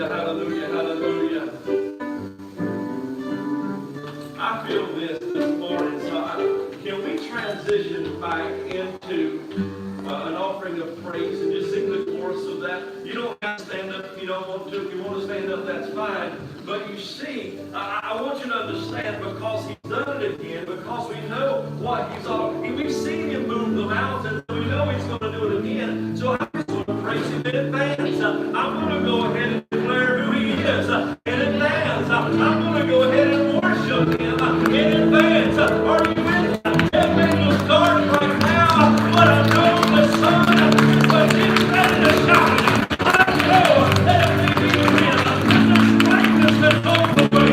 Hallelujah, hallelujah, hallelujah. I feel this morning, so can we transition back into an offering of praise and just sing the chorus of that? You don't have to stand up if you don't want to. If you want to stand up, that's fine. But you see, I want you to understand, because He's done it again, because we know what He's already, we've seen Him move the mountains, we know He's going to do it again. So I just want to praise Him in advance. I'm going to go ahead and declare who He is in advance. I'm going to go ahead and worship Him in advance. Are you with me? It may start right now, but I know the sun, but He's ready to shine. I know that it may be real. The brightness that's on the way.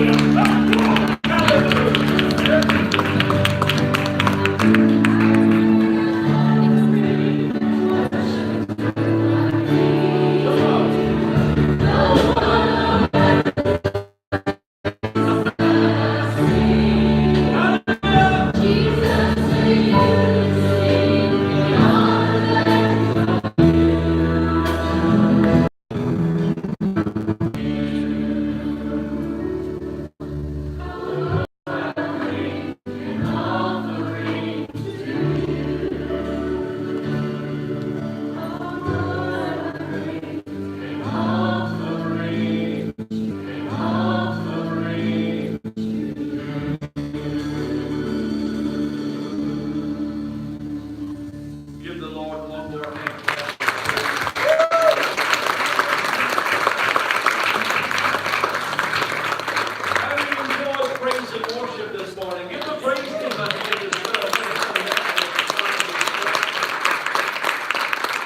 Give the Lord one more hand. How do you enjoy praise and worship this morning? Give the praise team a hand as well.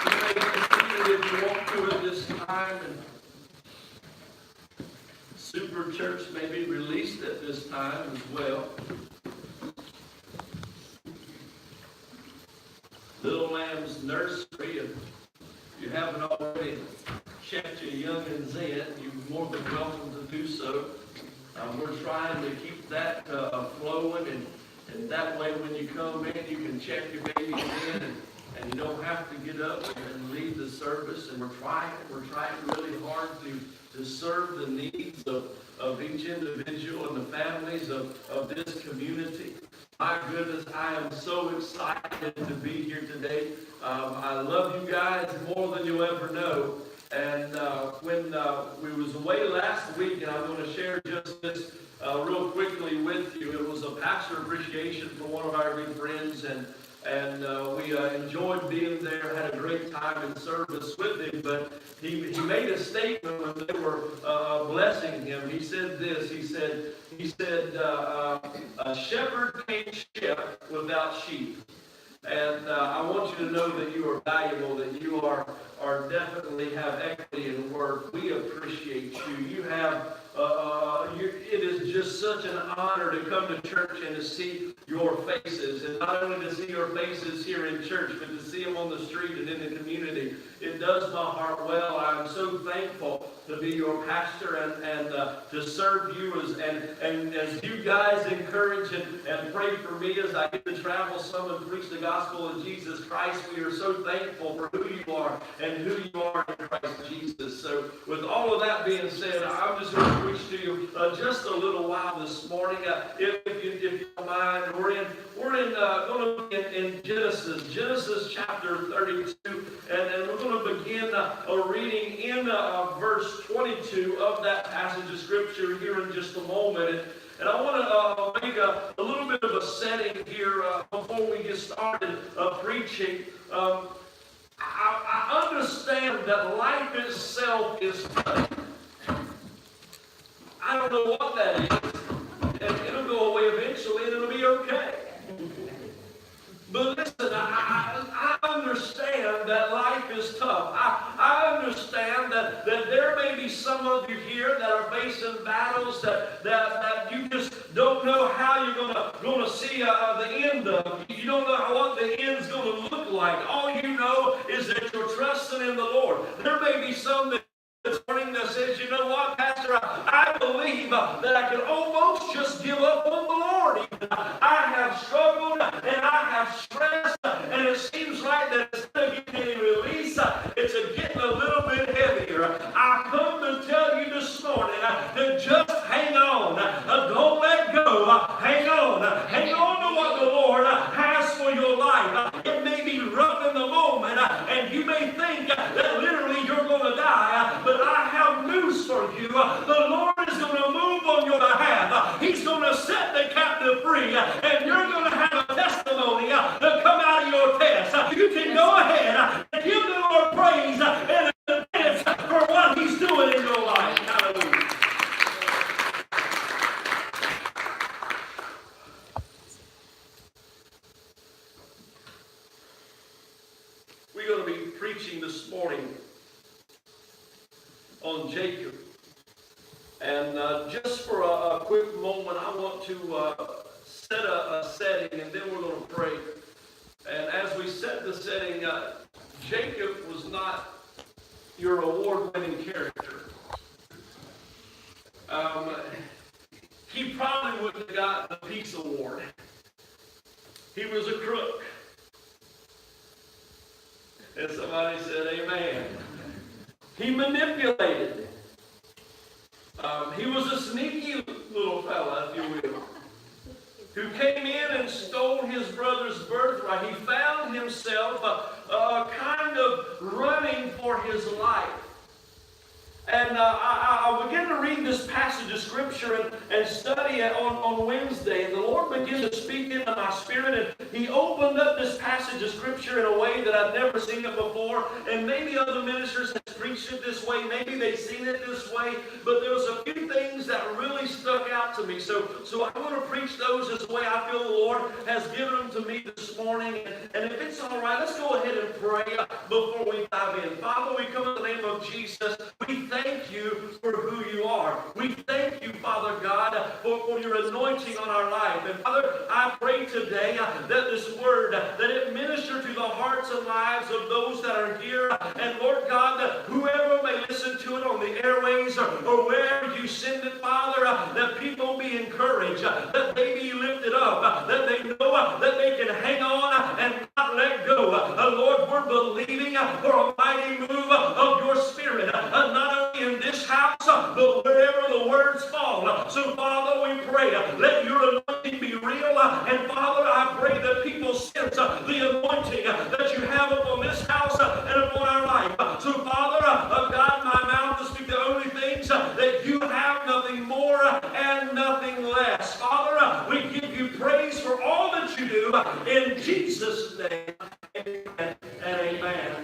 You may be seated if you want to at this time. And Super Church may be released at this time as well. Little Lamb's Nursery, if you haven't already checked your youngins in, you're more than welcome to do so. We're trying to keep that flowing, and that way when you come in, you can check your babies in, and you don't have to get up and leave the service. And we're trying really hard to serve the needs of each individual and the families of this community. My goodness, I am so excited to be here today. I love you guys more than you'll ever know. And when we was away last week, and I'm going to share just this real quickly with you, it was a pastor appreciation for one of our good friends, and we enjoyed being there, had a great time in service with him. But he made a statement when they were blessing him. He said this. He said, a shepherd can't shepherd without sheep. And I want you to know that you are valuable, that you are definitely have equity in work. We appreciate you. You have, it is just such an honor to come to church and to see your faces. And not only to see your faces here in church, but to see them on the street and in the community. It does my heart well. I'm so thankful to be your pastor and to serve you and as you guys encourage and pray for me as I get to travel some and preach the gospel of Jesus Christ. We are so thankful for who you are and who you are in Christ Jesus. So with all of that being said, I'm just going to preach to you just a little while this morning. If you don't mind, we're going to be in Genesis chapter 32, and we're going to begin a reading in verse 22 of that passage of Scripture here in just a moment. And I want to make a little bit of a setting here before we get started preaching. I understand that life itself is funny. I don't know what that is. And it'll go away eventually and it'll be okay. But listen, I understand that life is tough. I understand that there may be some of you here that are facing battles that you just don't know how you're going to see the end of. You don't know what the end's going to look like. All you know is that you're trusting in the Lord. There may be some this morning that says, you know what, Pastor, I believe that I can almost just give up on the Lord. I have struggled and I have stressed, and it seems like that instead of getting any release, it's getting a little bit heavier. I come to tell you the Lord is going to move on your behalf. He's going to set the captive free, and you're going to have a testimony to come out of your test. You can go ahead and give the Lord praise and advance for what He's doing in your life. Hallelujah. We're going to be preaching this morning on Jacob. And just for a quick moment, I want to set a setting, and then we're going to pray. And as we set the setting, Jacob was not your award-winning character. He probably wouldn't have got the Peace Award. He was a crook. And somebody said, amen. He manipulated. He was a sneaky little fella, if you will, who came in and stole his brother's birthright. He found himself kind of running for his life. And I began to read this passage of Scripture and study it on Wednesday. And the Lord began to speak into my spirit. And He opened up this passage of Scripture in a way that I've never seen it before. And maybe other ministers have preached it this way. Maybe they've seen it this way. But there was a few things that really stuck out to me. So I want to preach those as the way I feel the Lord has given them to me this morning. And if it's all right, let's go ahead and pray before we dive in. Father, we come in the name of Jesus. We thank you for who you are. We thank you, Father God, for your anointing on our life. And Father, I pray today that this word, that it minister to the hearts and lives of those that are here. And Lord God, that whoever may listen to it on the airways or wherever you send it, Father, that people be encouraged, that they be lifted up, that they know that they can hang on and not let go. Lord, we're believing for a mighty move of your Spirit, not only in this house, but wherever the words fall. So, Father, we pray, let your anointing be real. And, Father, I pray that people sense the anointing that you have upon this house and upon our life. So, Father, God, my mouth to speak the only things that you have, nothing more and nothing less. Father, we give you praise for all that you do in Jesus' name. Amen and amen.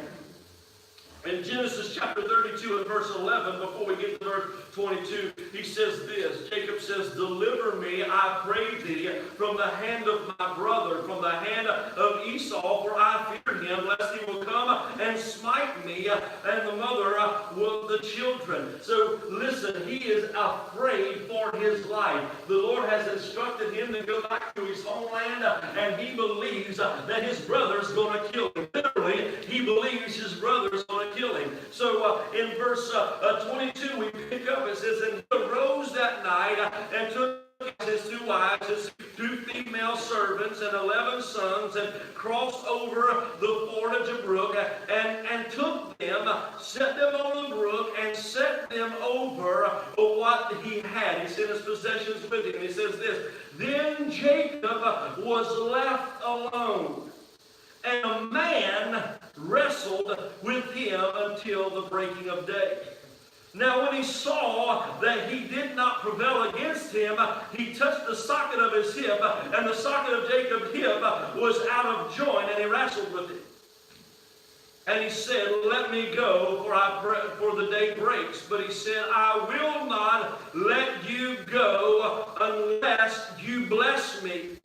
In Genesis chapter 32 and verse 11, before we get to verse 22, he says this. Jacob says, deliver me, I pray thee, from the hand of my brother, from the hand of Esau, for I fear him, lest he will come and smite me, and the mother with the children. So listen, he is afraid for his life. The Lord has instructed him to go back to his homeland, and he believes that his brother is going to kill him. Literally, he believes his brother is going to kill him. So in verse 22, we pick up, it says, and he arose that night and took his 2 wives, his 2 female servants, and 11 sons, and crossed over the ford of Jabbok, and took them, set them on the brook, and set them over what he had. He sent his possessions with him. He says this, then Jacob was left alone, and a man wrestled with him until the breaking of day. Now when he saw that he did not prevail against him, he touched the socket of his hip, and the socket of Jacob's hip was out of joint, and he wrestled with it. And he said, let me go, for the day breaks. But he said, I will not let you go unless you bless me.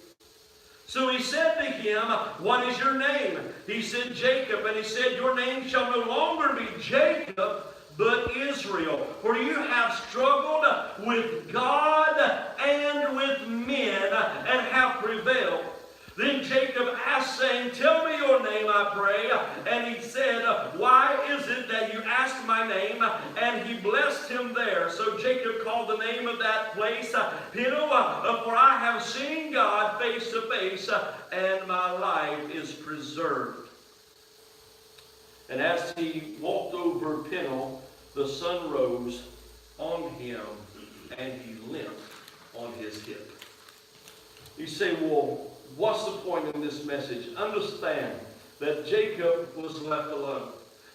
So he said to him, what is your name? He said, Jacob. And he said, your name shall no longer be Jacob, but Israel. For you have struggled with God and with men, and have prevailed. Then Jacob asked, saying, tell me your name, I pray. And he said, why is it that you ask my name? And he blessed him there. So Jacob called the name of that place Peniel, for I have seen God face to face, and my life is preserved. And as he walked over Peniel, the sun rose on him, and he limped on his hip. You say, well, what's the point in this message? Understand that Jacob was left alone.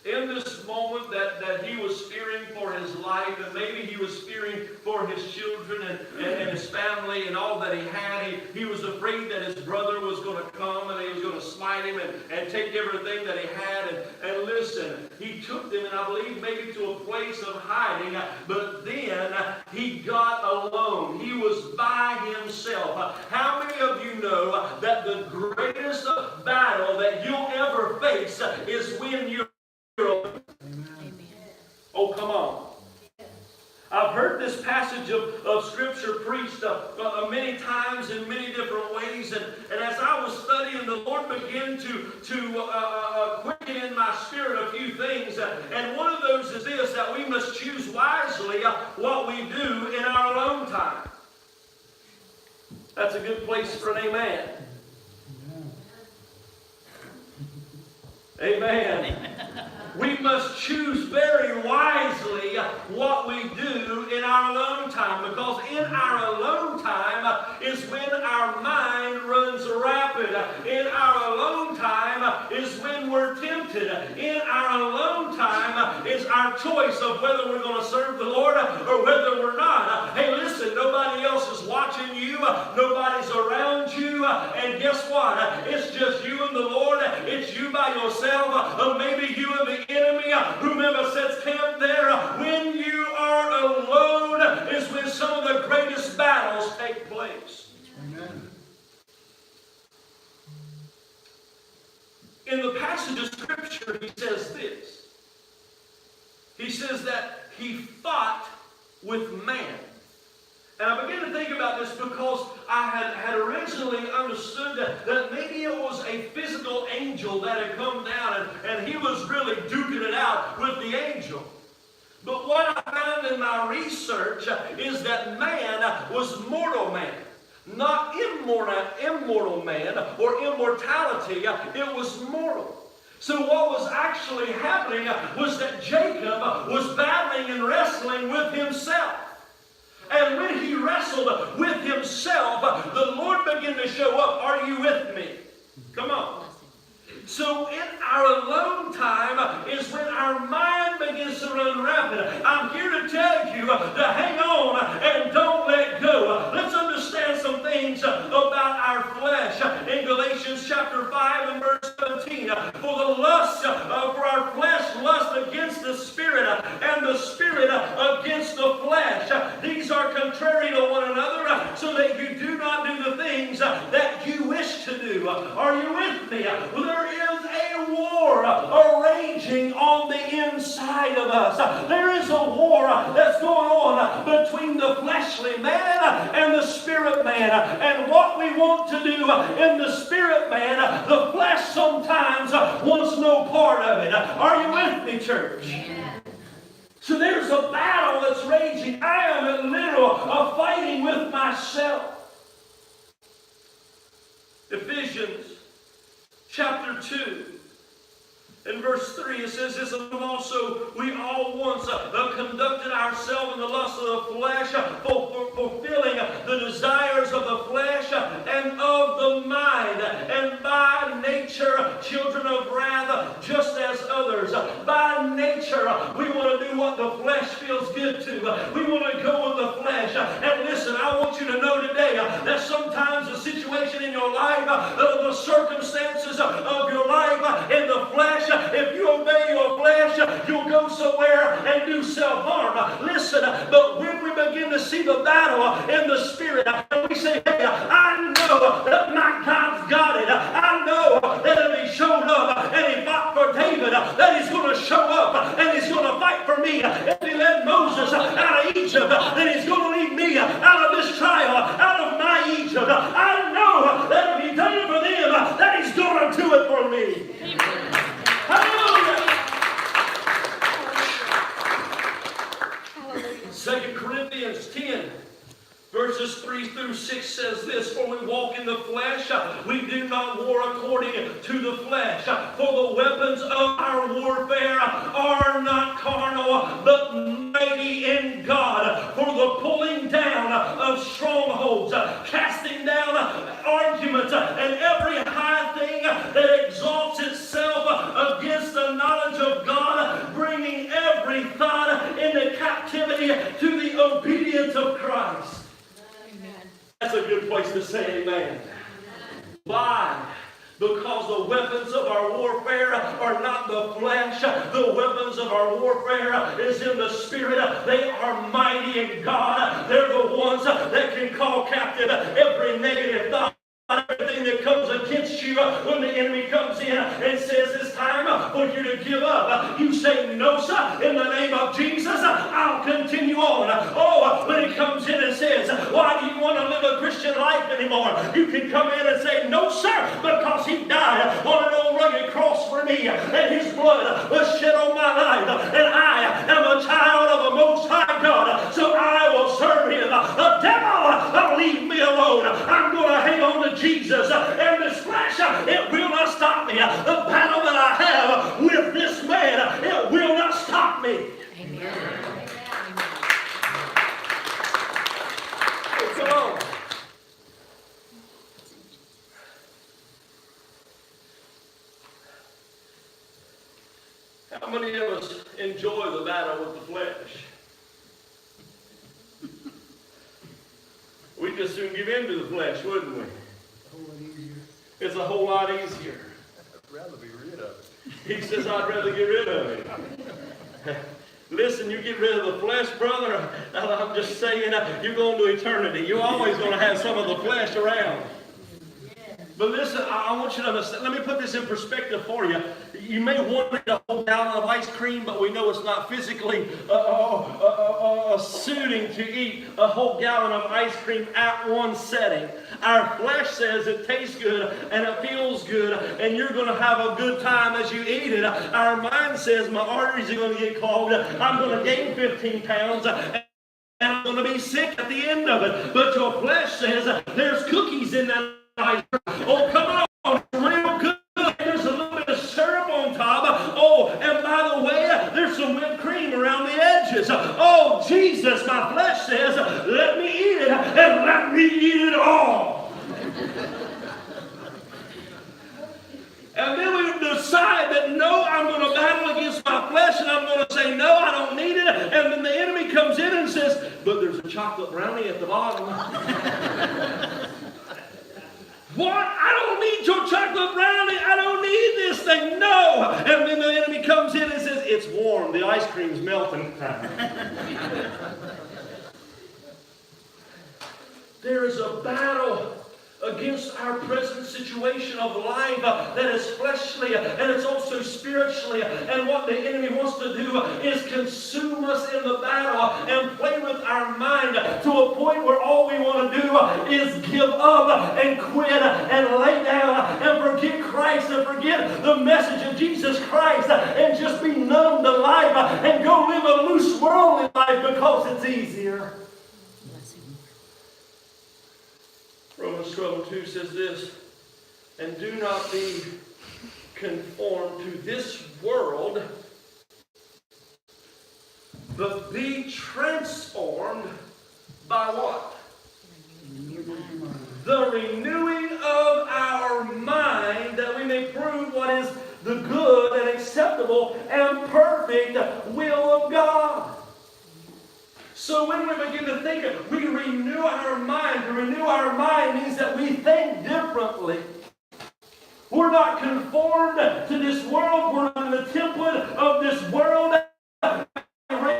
in this moment that he was fearing for his life, and maybe he was fearing for his children and his family and all that he had. He was afraid that his brother was going to come and he was going to smite him and take everything that he had. And listen, he took them, and I believe maybe to a place of hiding, but then he got alone. He was by himself. How many of you know that the greatest battle that you'll ever face is when you're alone? Oh, come on. I've heard this passage of Scripture preached many times in many different ways. And as I was studying, the Lord began to quicken in my spirit a few things. And one of those is this, that we must choose wisely what we do in our alone time. That's a good place for an amen. Amen. We must choose very wisely what we do in our alone time, because in our alone time is when our mind runs rapid. In our alone time is when we're tempted. In our alone time is our choice of whether we're going to serve the Lord or whether we're not. Hey, listen, nobody else is watching you. Nobody's around you. And guess what? It's just you and the Lord. It's you by yourself. Or maybe you and the enemy, whomever sets camp there. When you are alone is when some of the greatest battles take place. Amen. In the passage of Scripture, he says this. He says that he fought with man. And I began to think about this because I had originally understood that maybe it was a physical angel that had come down and he was really duking it out with the angel. But what I found in my research is that man was mortal man. Not immortal man or immortality. It was mortal. So what was actually happening was that Jacob was battling and wrestling with himself. And when he wrestled with himself, the Lord began to show up. Are you with me? Come on. So in our alone time is when our mind begins to run rapid. I'm here to tell you to hang on and don't let go. Let's understand some things about our flesh. In Galatians chapter 5 and verse 17, for the lust for our flesh lust against the Spirit, and the Spirit against the flesh. These are contrary to one another, so that you do not do the things that you wish to do. Are you with me? There is a war raging on the inside of us. There is a war that's going on between the fleshly man and the spirit man. And what we want to do in the spirit man, the flesh sometimes wants no part of it. Are you with me, church? So there's a battle that's raging. I am in the middle of fighting with myself. Ephesians chapter 2 and verse 3, it says this, and also we all once conducted ourselves in the lust of the flesh, fulfilling the desires of the flesh and of the mind, and by nature children of wrath, just as others. By nature, we want to do what the flesh feels good to. We want to go with the flesh. And listen, I want you to know today that sometimes the situation in your life, the circumstances of your life in the flesh, if you obey your flesh, you'll go somewhere and do self-harm. Listen, but when we begin to see the battle in the Spirit, and we say, hey, I know that my God's got it. I know that if he showed up and he fought for David, that he's going to show up and he's going to fight for me. If he led Moses out of Egypt, then he's going to lead me out of this trial, out of my Egypt. I know that if he done it for them, that he's going to do it for me. Amen. Hallelujah. 2 Corinthians 10 verses 3 through 6 says this, for we walk in the flesh, we do not war according to the flesh. For the weapons of our warfare are not carnal, but mighty in God, for the pulling down of strongholds, casting down arguments, and every high thing that exalts itself against the knowledge of God, obedience of Christ. Amen. That's a good place to say amen. Why? Because the weapons of our warfare are not the flesh. The weapons of our warfare is in the Spirit. They are mighty in God. They're the ones that can call captive every negative thought. Everything that comes against you when the enemy comes in and says it's time for you to give up. You say, no, sir, in the name of Jesus, I'll continue on. Oh, when he comes in and says, why do you want to live a Christian life anymore? You can come in and say, no, sir, because he died on an old rugged cross for me, and his blood was shed on my life, and I am a child of the Most High God, so I will serve him. The devil, leave me alone. I'm going to hang on to Jesus, and this flesh, it will not stop me. The battle that I have with this man, it will not stop me. Amen. Oh, come on. How many of us enjoy the battle with the flesh? We just soon give in to the flesh, wouldn't we? It's a whole lot easier. I'd rather be rid of it. He says, I'd rather get rid of it. Listen, you get rid of the flesh, brother, I'm just saying, you're going to eternity. You're always going to have some of the flesh around. But listen, I want you to understand. Let me put this in perspective for you. You may want a whole gallon of ice cream, but we know it's not physically suiting to eat a whole gallon of ice cream at one setting. Our flesh says it tastes good and it feels good, and you're going to have a good time as you eat it. Our mind says my arteries are going to get clogged. I'm going to gain 15 pounds. And I'm going to be sick at the end of it. But your flesh says there's cookies in that ice cream. Oh, come on, real good. There's a little bit of syrup on top. Oh, and by the way, there's some whipped cream around the edges. Oh, Jesus, my flesh says, let me eat it, and let me eat it all. And then we decide that, no, I'm going to battle against my flesh, and I'm going to say, no, I don't need it. And then the enemy comes in and says, but there's a chocolate brownie at the bottom. What? I don't need your chocolate brownie. I don't need this thing. No. And then the enemy comes in and says, it's warm. The ice cream's melting. There is a battle against our present situation of life that is fleshly and it's also spiritually. And what the enemy wants to do is consume us in the battle and play with our mind to a point where all we want to do is give up and quit and lay down and forget Christ and forget the message of Jesus Christ and just be numb to life and go live a loose worldly life because it's easier. Romans 12:2 says this, and do not be conformed to this world, but be transformed by what? The renewing of our mind, that we may prove what is the good and acceptable and perfect will of God. So when we begin to think, we renew our mind. To renew our mind means that we think differently. We're not conformed to this world. We're not in the template of this world. I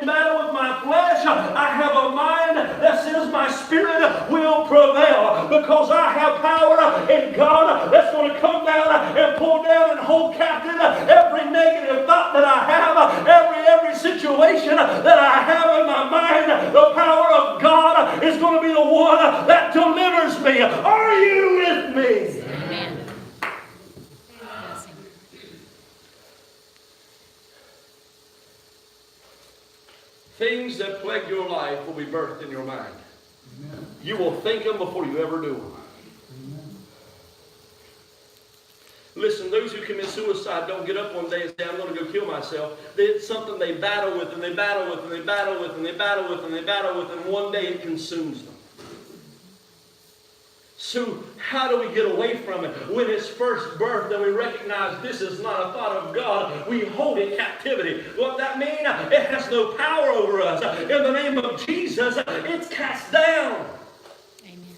battle with my flesh. I have a mind that says my spirit will prevail because I have power in God that's going to come down and pull down and hold captive every negative thought that I have, every situation that I have in my mind. The power of God is going to be the one that delivers me. Are you with me? Amen. Things that plague your life will be birthed in your mind. Amen. You will think them before you ever do them. Amen. Listen, those who commit suicide don't get up one day and say, I'm going to go kill myself. It's something they battle with, and they battle with, and they battle with, and they battle with, and they battle with, and one day it consumes them. So how do we get away from it? When it's first birth and we recognize this is not a thought of God, we hold it captivity. What that means? It has no power over us. In the name of Jesus, it's cast down. Amen.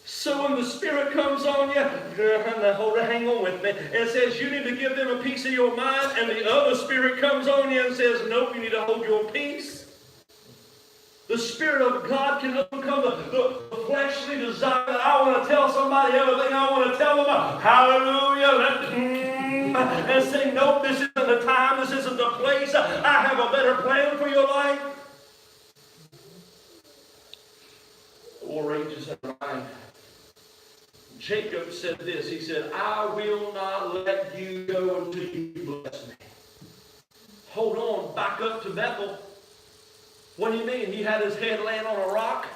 So when the Spirit comes on you, hang on with me, and says you need to give them a piece of your mind, and the other spirit comes on you and says, nope, you need to hold your peace. The Spirit of God can overcome the fleshly desire that I want to tell somebody everything I want to tell them. Hallelujah. And say, nope, this isn't the time, this isn't the place. I have a better plan for your life. The war rages in our mind. Jacob said this. He said, I will not let you go until you bless me. Hold on, back up to Bethel. What do you mean? He had his head laying on a rock,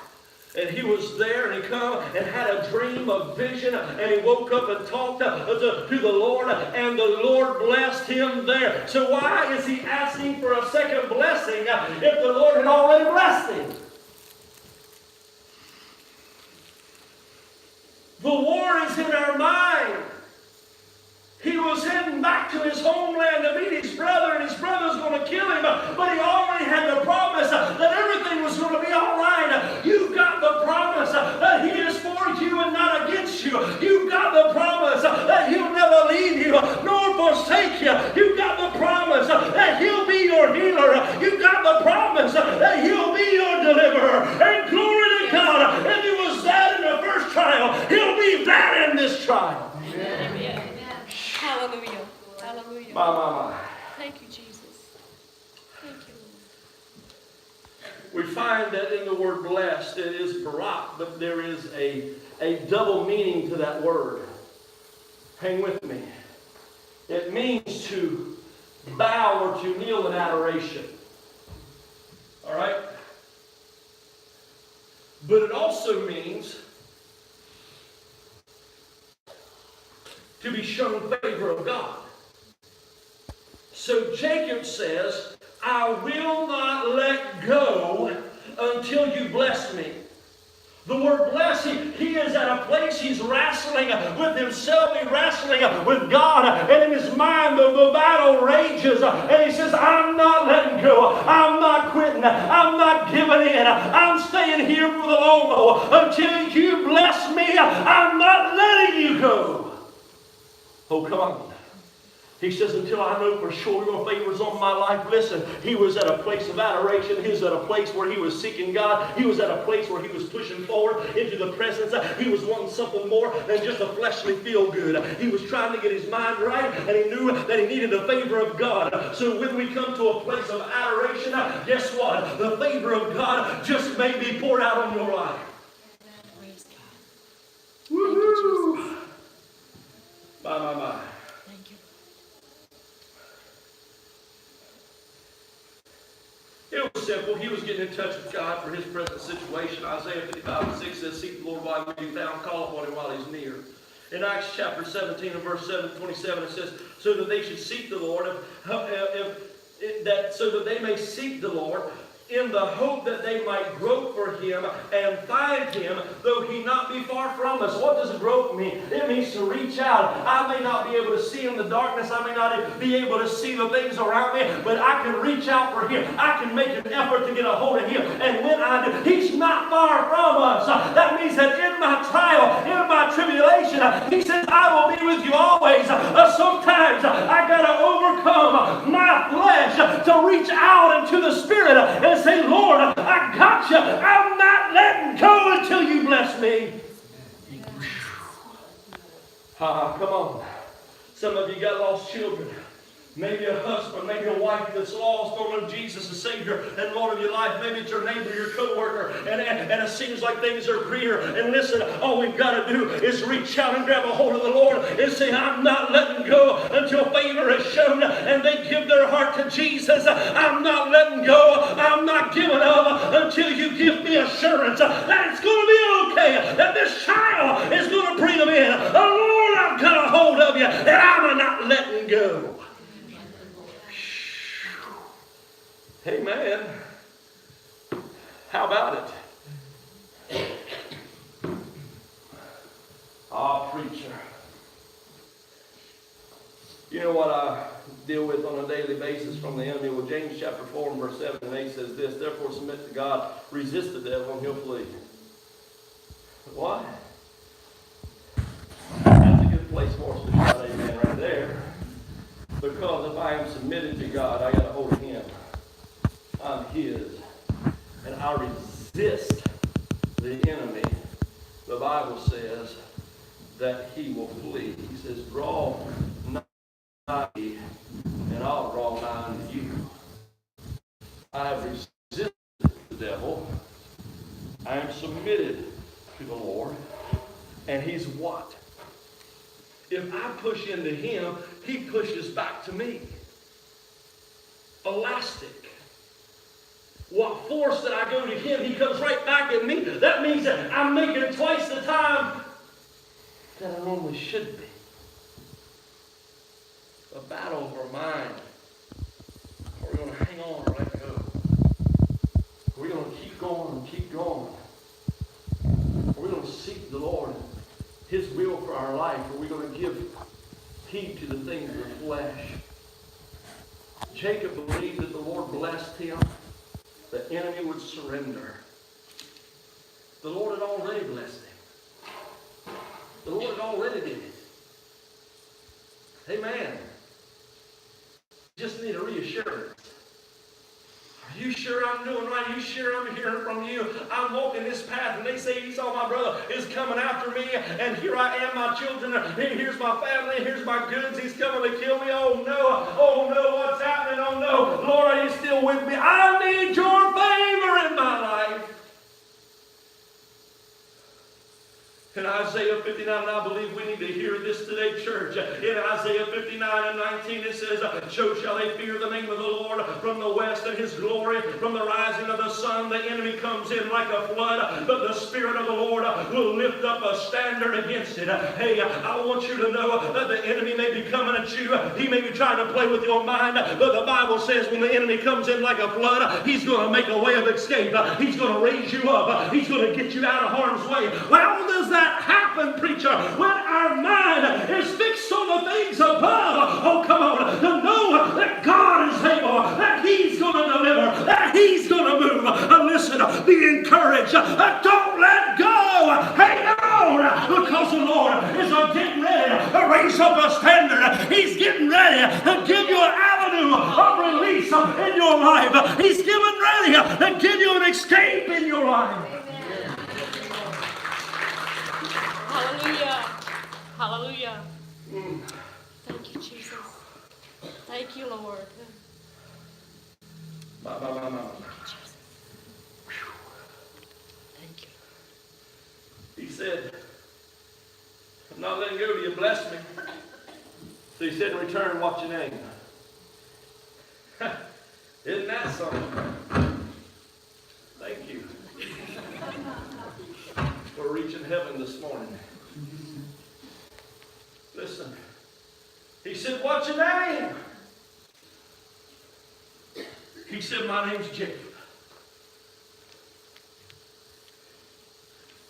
and he was there, and he come and had a dream, a vision, and he woke up and talked to the Lord, and the Lord blessed him there. So why is he asking for a second blessing if the Lord had already blessed him? The war is in our mind. He was heading back to his homeland to meet his brother, and his brother's going to kill him. But he already had the promise that everything was going to be all right. You've got the promise that he is for you and not against you. You've got the promise that he'll never leave you nor forsake you. You've got the promise that he'll be your healer. You've got the promise that he'll be your deliverer. And glory to God, if he was that in the first trial, he'll be that in this trial. Amen. Hallelujah. Hallelujah. My. Thank you, Jesus. Thank you, We Lord. find that in the word blessed, it is barak, but there is a double meaning to that word. Hang with me. It means to bow or to kneel in adoration. All right? But it also means to be shown favor of God. So Jacob says, I will not let go until you bless me. The word bless, he is at a place, he's wrestling with himself, he's wrestling with God, and in his mind the battle rages, and he says, I'm not letting go, I'm not quitting, I'm not giving in, I'm staying here for the long haul. Until you bless me, I'm not letting you go. Oh, come on. He says, until I know for sure your favor's on my life. Listen, he was at a place of adoration. He was at a place where he was seeking God. He was at a place where he was pushing forward into the presence. He was wanting something more than just a fleshly feel-good. He was trying to get his mind right, and he knew that he needed the favor of God. So when we come to a place of adoration, guess what? The favor of God just may be poured out on your life. Praise God. Woo-hoo! Thank you, Jesus. My. Thank you. It was simple. He was getting in touch with God for his present situation. Isaiah 55:6 says, seek the Lord while he may be found, call upon him while he's near. In Acts chapter 17 and verse 27, it says, so that they should seek the Lord, so that they may seek the Lord, in the hope that they might grope for him and find him, though he not be far from us. What does grope mean? It means to reach out. I may not be able to see in the darkness. I may not be able to see the things around me, but I can reach out for him. I can make an effort to get a hold of him. And when I do, he's not far from us. That means that in my trial, in my tribulation, he says, I will be with you always. Sometimes I got to overcome my flesh to reach out into the Spirit and say, Lord, I got you. I'm not letting go until you bless me. Come on. Some of you got lost children. Maybe a husband, maybe a wife that's lost, don't know Jesus as Savior and Lord of your life. Maybe it's your neighbor, your co-worker, and it seems like things are greener. And listen, all we've got to do is reach out and grab a hold of the Lord and say, I'm not letting go until favor is shown. And they give their heart to Jesus. I'm not letting go. I'm not giving up until you give me assurance that it's going to be okay, that this child is going to bring them in. Oh, Lord, I've got a hold of you, and I'm not letting go. Amen. How about it? preacher. You know what I deal with on a daily basis from the enemy? Well, James chapter 4 and verse 7 and 8 says this, therefore submit to God, resist the devil, and he'll flee. Why? That's a good place for us to shout amen right there. Because if I am submitted to God, I got to hold him. I'm his. And I resist the enemy. The Bible says that he will flee. He says, draw nigh me, and I'll draw nigh unto you. I have resisted the devil. I am submitted to the Lord. And he's what? If I push into him, he pushes back to me. Elastic. What force that I go to him, he comes right back at me. That means that I'm making twice the time that I normally should be. A battle of our mind. Are we going to hang on or let go? Are we going to keep going and keep going? Are we going to seek the Lord, his will for our life? Are we going to give heed to the things of the flesh? Jacob believed that the Lord blessed him. The enemy would surrender. The Lord had already blessed him. The Lord had already did it. Amen. Just need a reassurance. Are you sure I'm doing right? Are you sure I'm hearing from you? I'm walking this path and they say Esau, my brother, is coming after me, and here I am, my children, and here's my family, here's my goods, he's coming to kill me. Oh no, what's happening? Oh no, Lord, are you still with me? I need your favor in my life. In Isaiah 59, and I believe we need to hear this today, church. In Isaiah 59 and 19, it says, so shall they fear the name of the Lord from the west, and his glory from the rising of the sun. The enemy comes in like a flood, but the Spirit of the Lord will lift up a standard against it. Hey, I want you to know that the enemy may be coming at you. He may be trying to play with your mind, but the Bible says when the enemy comes in like a flood, he's going to make a way of escape. He's going to raise you up. He's going to get you out of harm's way. How does that happen, preacher? When our mind is fixed on the things above. Oh, come on. To know that God is able, that he's going to deliver, that he's going to move. Listen, be encouraged. Don't let go. Hang on, because the Lord is getting ready to raise up a standard. He's getting ready to give you an avenue of release in your life. He's getting ready to give you an escape in your life. Hallelujah. Hallelujah. Thank you, Jesus. Thank you, Lord. Thank you. He said, I'm not letting go till you bless me. So he said, in return, what's your name? Isn't that something? Thank you for reaching heaven this morning. Listen, he said, what's your name? He said, my name's Jacob.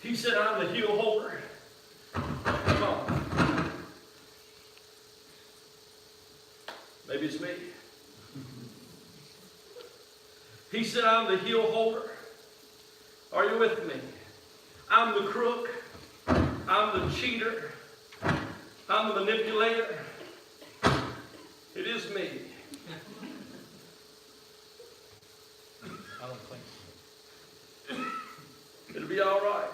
He said, I'm the heel holder. Come on. Maybe it's me. He said, I'm the heel holder. Are you with me? I'm the crook. I'm the cheater. I'm the manipulator. It is me. I don't think so. It'll be all right.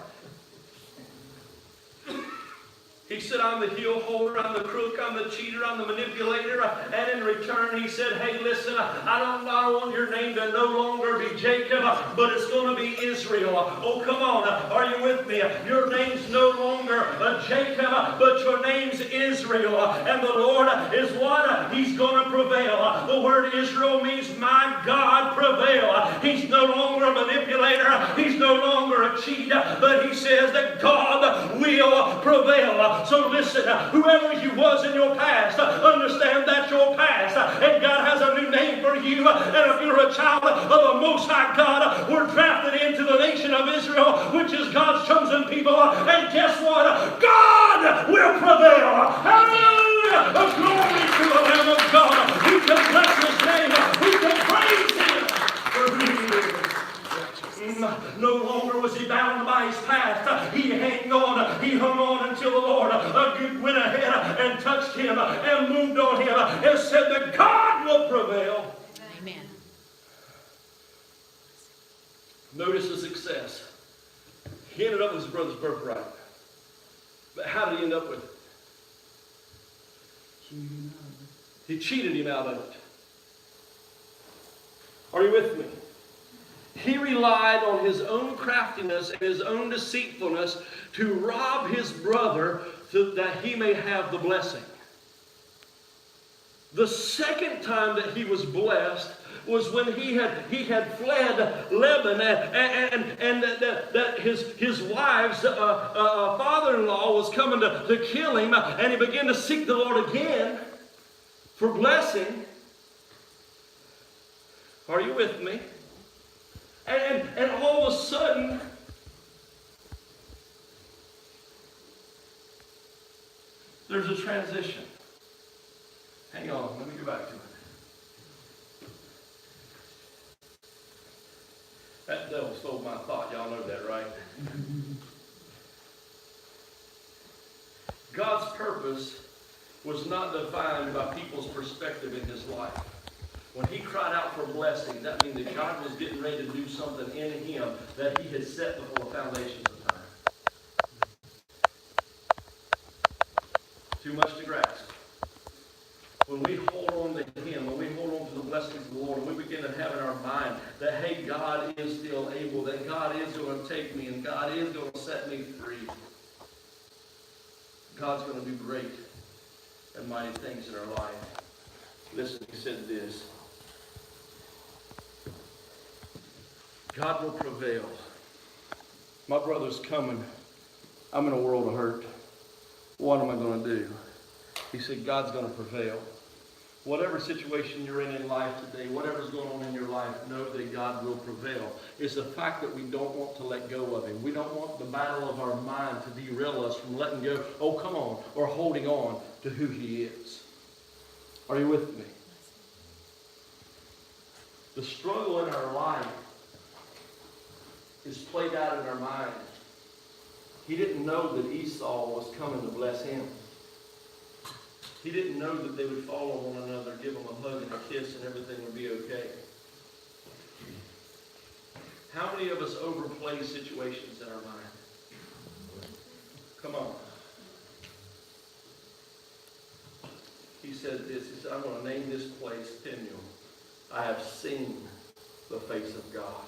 He said, I'm the heel holder, I'm the crook, I'm the cheater, I'm the manipulator. And in return, he said, hey, listen, I don't want your name to no longer be Jacob, but it's going to be Israel. Oh, come on. Are you with me? Your name's no longer Jacob, but your name's Israel. And the Lord is what? He's going to prevail. The word Israel means my God prevail. He's no longer a manipulator. He's no longer a cheat, but he says that God will prevail. So listen, whoever you was in your past, understand that's your past. And God has a new name for you. And if you're a child of the Most High God, we're drafted into the nation of Israel, which is God's chosen people. And guess what? God will No longer was he bound by his past. He hung on until the Lord went ahead and touched him and moved on him and said that God will prevail. Amen. Notice the success. He ended up with his brother's birthright. But how did he end up with it? He cheated him out of it. Are you with me? He relied on his own craftiness and his own deceitfulness to rob his brother so that he may have the blessing. The second time that he was blessed was when he had fled Lebanon and that his wife's father-in-law was coming to kill him, and he began to seek the Lord again for blessing. Are you with me? And all of a sudden, there's a transition. Hang on, let me go back to it. That devil stole my thought. Y'all know that, right? God's purpose was not defined by people's perspective in his life. When he cried out for blessing, that means that God was getting ready to do something in him that he had set before the foundations of time. Too much to grasp. When we hold on to him, when we hold on to the blessings of the Lord, and we begin to have in our mind that, hey, God is still able, that God is going to take me, and God is going to set me free, God's going to do great and mighty things in our life. Listen, he said this. God will prevail. My brother's coming. I'm in a world of hurt. What am I going to do? He said, God's going to prevail. Whatever situation you're in life today, whatever's going on in your life, know that God will prevail. It's the fact that we don't want to let go of him. We don't want the battle of our mind to derail us from letting go, oh, come on, or holding on to who he is. Are you with me? The struggle in our life is played out in our mind. He didn't know that Esau was coming to bless him. He didn't know that they would fall on one another, give them a hug and a kiss, and everything would be okay. How many of us overplay situations in our mind? Come on. He said this. He said, I'm going to name this place Peniel. I have seen the face of God.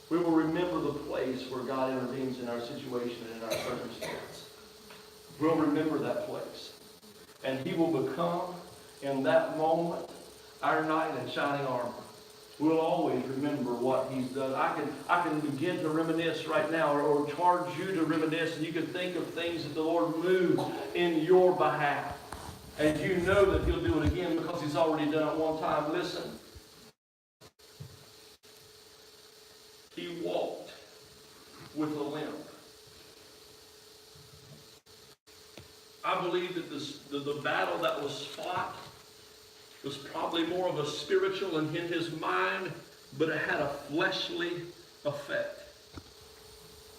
We will remember the place where God intervenes in our situation and in our circumstance. We'll remember that place. And he will become, in that moment, our knight in shining armor. We'll always remember what he's done. I can begin to reminisce right now, or charge you to reminisce, and you can think of things that the Lord moved in your behalf. And you know that he'll do it again because he's already done it one time. Listen. He walked with a limp. I believe that the battle that was fought was probably more of a spiritual and in his mind, but it had a fleshly effect.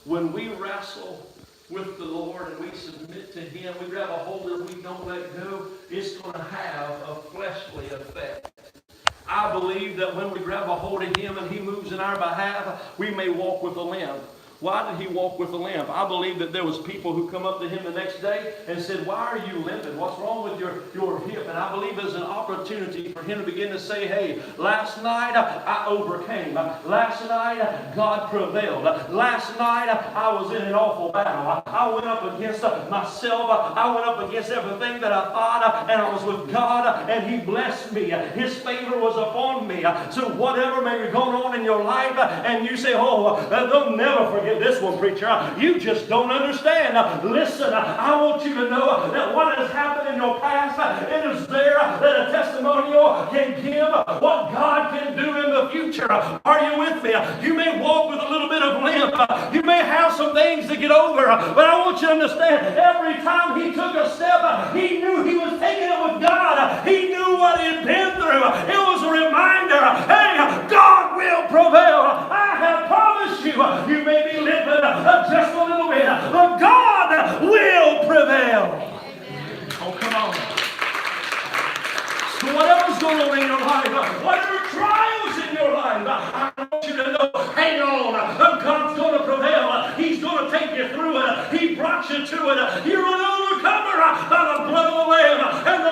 When we wrestle with the Lord and we submit to him, we grab a hold and we don't let go, it's going to have a fleshly effect. I believe that when we grab a hold of him and he moves in our behalf, we may walk with a limp. Why did he walk with a limp? I believe that there was people who come up to him the next day and said, why are you limping? What's wrong with your hip? And I believe there's an opportunity for him to begin to say, hey, last night I overcame. Last night God prevailed. Last night I was in an awful battle. I went up against myself. I went up against everything that I thought, and I was with God, and he blessed me. His favor was upon me. So whatever may be going on in your life, and you say, oh, they'll never forget this one, preacher. You just don't understand. Listen, I want you to know that what has happened in your past, it is there that a testimonial can give what God can do in the future. Are you with me? You may walk with a little bit of limp. You may have some things to get over, but I want you to understand, every time he took a step, he knew he was taking it with God. He knew what he had been through. It was a reminder, hey, God will prevail. I have going on in your life, whatever trials in your life, I want you to know, hang on. God's going to prevail. He's going to take you through it. He brought you to it. You're an overcomer by the blood of the Lamb and